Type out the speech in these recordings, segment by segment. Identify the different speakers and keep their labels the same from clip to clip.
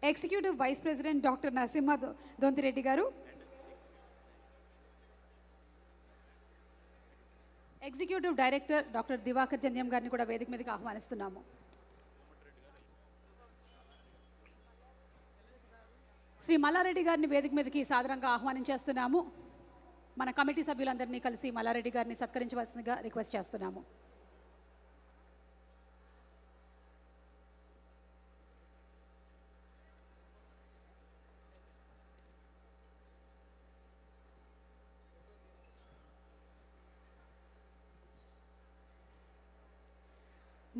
Speaker 1: Executive vice president doctor Narasimha Dontireddy గారు, executive director doctor Divakar Janyam గారిని కూడా వేదిక మీదకి ఆహ్వానిస్తున్నాము. శ్రీ మల్లారెడ్డి గారిని వేదిక మీదకి సాదరంగా ఆహ్వానించేస్తున్నాము. మన కమిటీ సభ్యులందరినీ కలిసి మల్లారెడ్డి గారిని సత్కరించవలసిందిగా రిక్వెస్ట్ చేస్తున్నాము.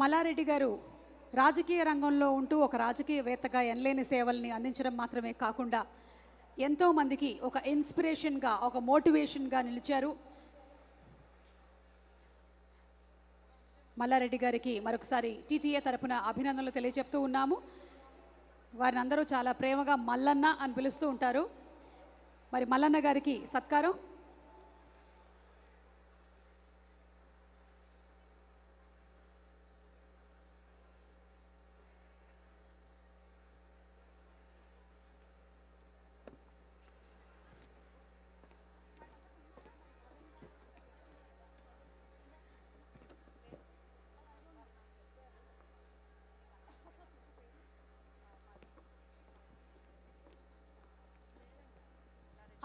Speaker 1: మల్లారెడ్డి గారు రాజకీయ రంగంలో ఉంటూ ఒక రాజకీయవేత్తగా ఎనలేని సేవల్ని అందించడం మాత్రమే కాకుండా ఎంతోమందికి ఒక ఇన్స్పిరేషన్గా, ఒక మోటివేషన్గా నిలిచారు. మల్లారెడ్డి గారికి మరొకసారి టీటీఏ తరపున అభినందనలు తెలియజెప్తూ ఉన్నాము. వారిని అందరూ చాలా ప్రేమగా మల్లన్న అని పిలుస్తూ ఉంటారు. మరి మల్లన్న గారికి సత్కారం.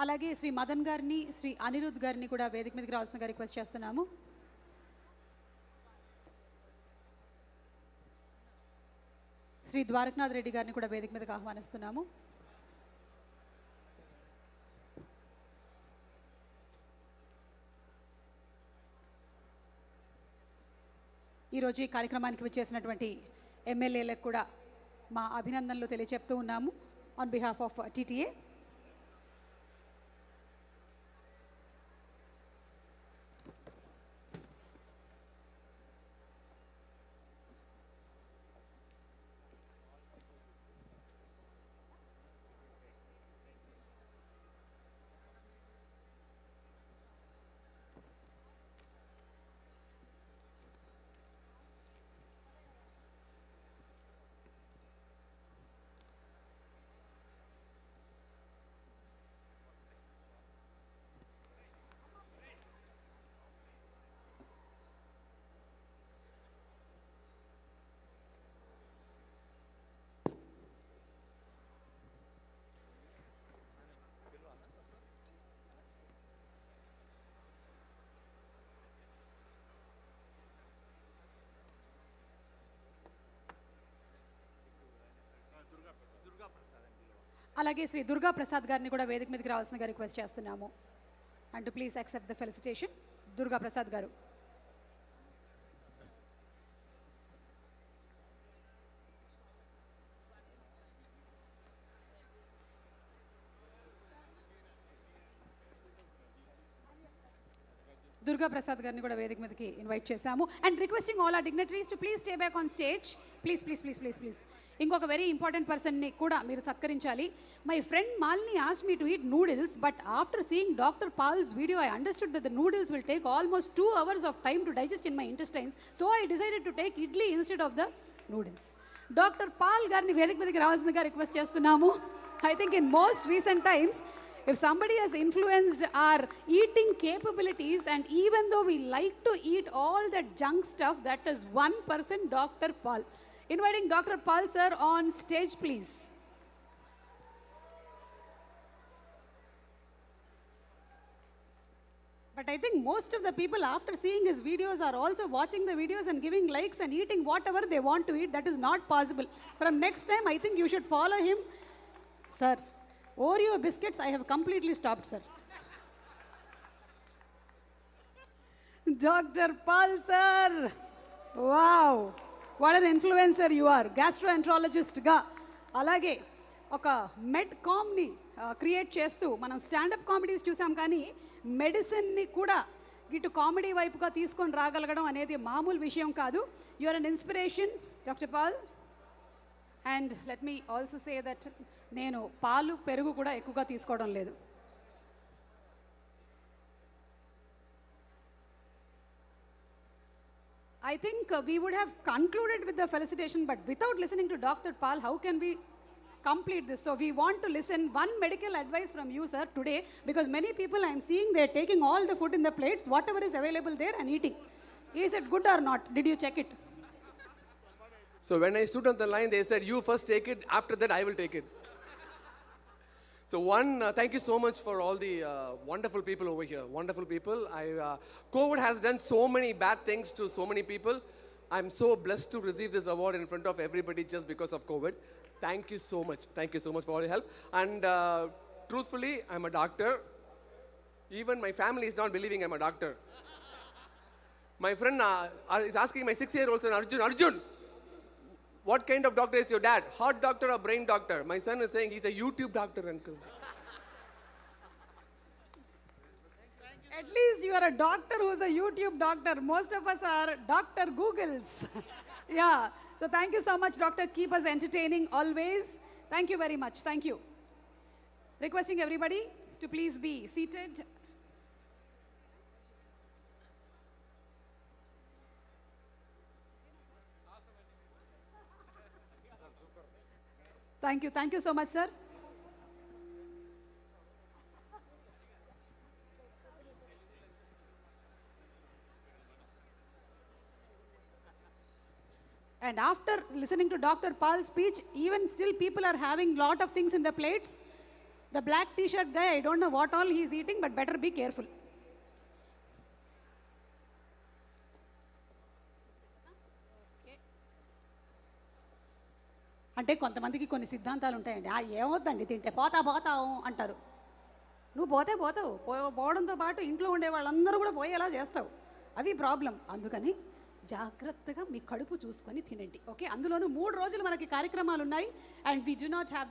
Speaker 1: అలాగే శ్రీ మదన్ గారిని, శ్రీ అనిరుద్ గారిని కూడా వేదిక మీదకి రావాల్సిందిగా రిక్వెస్ట్ చేస్తున్నాము. శ్రీ ద్వారకనాథ్ రెడ్డి గారిని కూడా వేదిక మీదకి ఆహ్వానిస్తున్నాము. ఈరోజు ఈ కార్యక్రమానికి విచ్చేసినటువంటి ఎమ్మెల్యేలకు కూడా మా అభినందనలు తెలియజెప్తూ ఉన్నాము ఆన్ బిహాఫ్ ఆఫ్ టీటీఏ. అలాగే శ్రీ దుర్గా ప్రసాద్ గారిని కూడా వేదిక మీదకి రావాల్సిందిగా రిక్వెస్ట్ చేస్తున్నాము. And please accept the felicitation. Durga Prasad గారు. దుర్గా ప్రసాద్ గారిని కూడా వేదిక మీదకి ఇన్వైట్ చేశాము. And requesting all our dignitaries to please stay back on stage. Please please please please please. ఇంకొక వెరీ ఇంపార్టెంట్ పర్సన్ని కూడా మీరు సత్కరించాలి. My friend Malini asked me to eat noodles, but after seeing doctor Pal's video I understood that the noodles will take almost 2 hours of time to digest in my intestines. So I decided to take idli instead of the noodles. Doctor Paul గారిని వేదిక మీదకి రావాల్సిందిగా request చేస్తున్నాము. I think in most recent times, if somebody has influenced our eating capabilities, and even though we like to eat all that junk stuff, that is one person, Dr. Paul. Inviting Dr. Paul sir on stage, please. But I think most of the people, after seeing his videos, are also watching the videos and giving likes and eating whatever they want to eat. That is not possible. From next time, I think you should follow him. Sir, Oreo biscuits, I have completely stopped, sir. Dr. Paul, sir. Wow. What an influencer you are. Gastroenterologist ga. Alage, oka medcom ni create chestu. Manam stand-up comedies chusam kani medicine ni kuda ఇటు comedy వైపుగా తీసుకొని రాగలగడం అనేది మామూలు విషయం కాదు. You are an inspiration, doctor Paul. And let me also say that నేను పాలు పెరుగు కూడా ఎక్కువగా తీసుకోవడం లేదు. I think we would have concluded with the felicitation, but without listening to Dr. Pal, how can we complete this. So we want to listen one medical advice from you, sir, today, because many people I am seeing, they're taking all the food in the plates, whatever is available there, and eating. Is it good or not? Did you check it?
Speaker 2: So when I stood on the line, they said, you first take it, after that I will take it. So thank you so much for all the wonderful people over here, wonderful people. COVID has done so many bad things to so many people. I'm so blessed to receive this award in front of everybody just because of COVID. Thank you so much. Thank you so much for all your help. And truthfully, I'm a doctor. Even my family is not believing I'm a doctor. My friend is asking my 6-year-old son, Arjun, what kind of doctor is your dad? Heart doctor or brain doctor? My son is saying he's a YouTube doctor, uncle.
Speaker 1: At least you are a doctor who's a YouTube doctor. Most of us are Dr. Googles. Yeah. So thank you so much, doctor. Keep us entertaining always. Thank you very much. Thank you. Requesting everybody to please be seated. Thank you. Thank you so much, sir. And after listening to Dr. Pal's speech, even still people are having lot of things in the plates. The black t-shirt guy, I don't know what all he's eating, but better be careful. అంటే కొంతమందికి కొన్ని సిద్ధాంతాలు ఉంటాయండి. ఏమవుద్దండి తింటే పోతావు అంటారు. నువ్వు పోతావు పోవడంతో పాటు ఇంట్లో ఉండే వాళ్ళందరూ కూడా పోయేలా చేస్తావు. అది ప్రాబ్లం. అందుకని జాగ్రత్తగా మీ కడుపు చూసుకొని తినండి. ఓకే, అందులోనూ 3 రోజులు మనకి కార్యక్రమాలు ఉన్నాయి. And we do not have the